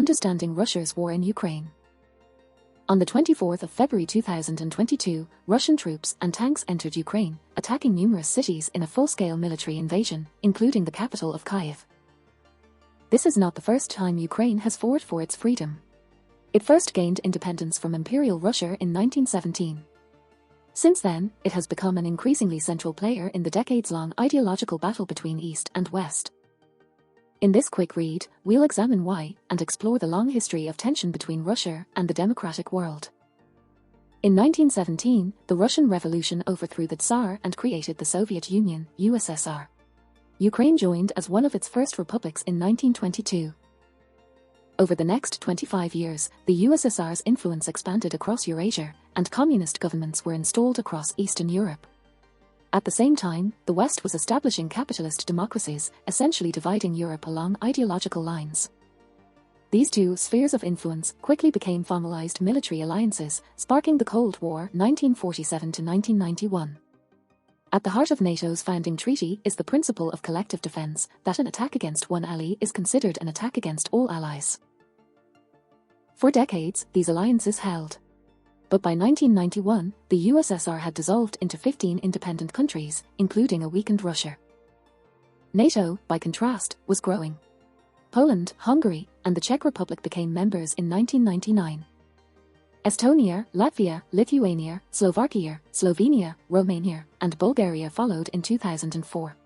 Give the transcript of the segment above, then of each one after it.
understanding Russia's war in Ukraine. On the 24th of February 2022, Russian troops and tanks entered Ukraine, attacking numerous cities in a full-scale military invasion, including the capital of Kyiv. This is not the first time Ukraine has fought for its freedom. It first gained independence from Imperial Russia in 1917. Since then, it has become an increasingly central player in the decades-long ideological battle between East and West. In this quick read, we'll examine why and explore the long history of tension between Russia and the democratic world. In 1917, the Russian Revolution overthrew the Tsar and created the Soviet Union, USSR. Ukraine joined as one of its first republics in 1922. Over the next 25 years, the USSR's influence expanded across Eurasia, and communist governments were installed across Eastern Europe. At the same time, the West was establishing capitalist democracies, essentially dividing Europe along ideological lines. These two spheres of influence quickly became formalized military alliances, sparking the Cold War 1947 to 1991. At the heart of NATO's founding treaty is the principle of collective defense, that an attack against one ally is considered an attack against all allies. For decades, these alliances held. But by 1991, the USSR had dissolved into 15 independent countries, including a weakened Russia. NATO, by contrast, was growing. Poland, Hungary, and the Czech Republic became members in 1999. Estonia, Latvia, Lithuania, Slovakia, Slovenia, Romania, and Bulgaria followed in 2004.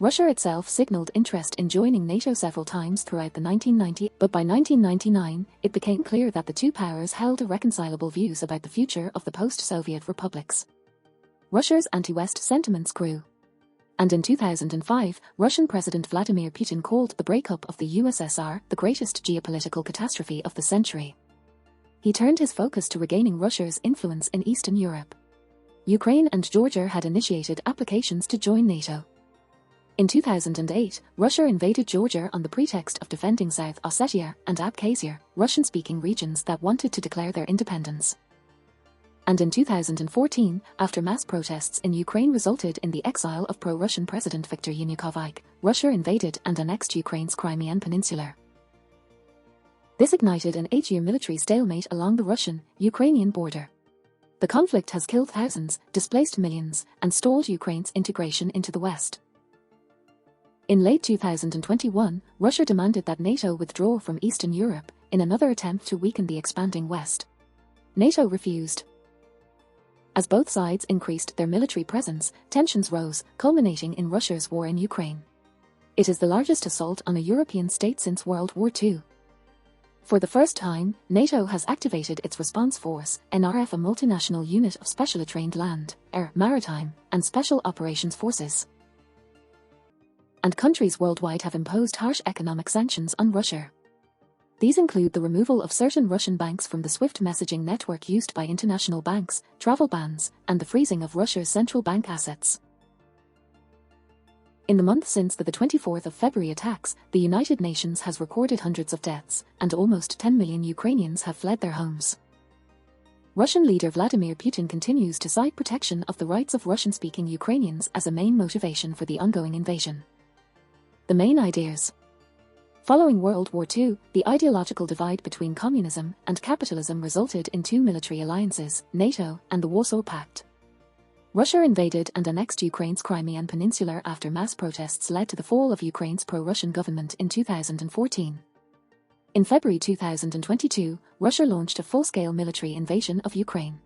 Russia itself signaled interest in joining NATO several times throughout the 1990s, but by 1999, it became clear that the two powers held irreconcilable views about the future of the post-Soviet republics. Russia's anti-West sentiments grew. And in 2005, Russian President Vladimir Putin called the breakup of the USSR the greatest geopolitical catastrophe of the century. He turned his focus to regaining Russia's influence in Eastern Europe. Ukraine and Georgia had initiated applications to join NATO. In 2008, Russia invaded Georgia on the pretext of defending South Ossetia and Abkhazia, Russian-speaking regions that wanted to declare their independence. And in 2014, after mass protests in Ukraine resulted in the exile of pro-Russian President Viktor Yanukovych, Russia invaded and annexed Ukraine's Crimean Peninsula. This ignited an 8-year military stalemate along the Russian-Ukrainian border. The conflict has killed thousands, displaced millions, and stalled Ukraine's integration into the West. In late 2021, Russia demanded that NATO withdraw from Eastern Europe, in another attempt to weaken the expanding West. NATO refused. As both sides increased their military presence, tensions rose, culminating in Russia's war in Ukraine. It is the largest assault on a European state since World War II. For the first time, NATO has activated its response force, NRF, a multinational unit of specially trained land, air, maritime, and special operations forces. And countries worldwide have imposed harsh economic sanctions on Russia. These include the removal of certain Russian banks from the SWIFT messaging network used by international banks, travel bans, and the freezing of Russia's central bank assets. In the month since the 24th of February attacks, the United Nations has recorded hundreds of deaths, and almost 10 million Ukrainians have fled their homes. Russian leader Vladimir Putin continues to cite protection of the rights of Russian-speaking Ukrainians as a main motivation for the ongoing invasion. The main ideas. Following World War II, the ideological divide between communism and capitalism resulted in two military alliances, NATO and the Warsaw Pact. Russia invaded and annexed Ukraine's Crimean Peninsula after mass protests led to the fall of Ukraine's pro-Russian government in 2014. In February 2022, Russia launched a full-scale military invasion of Ukraine.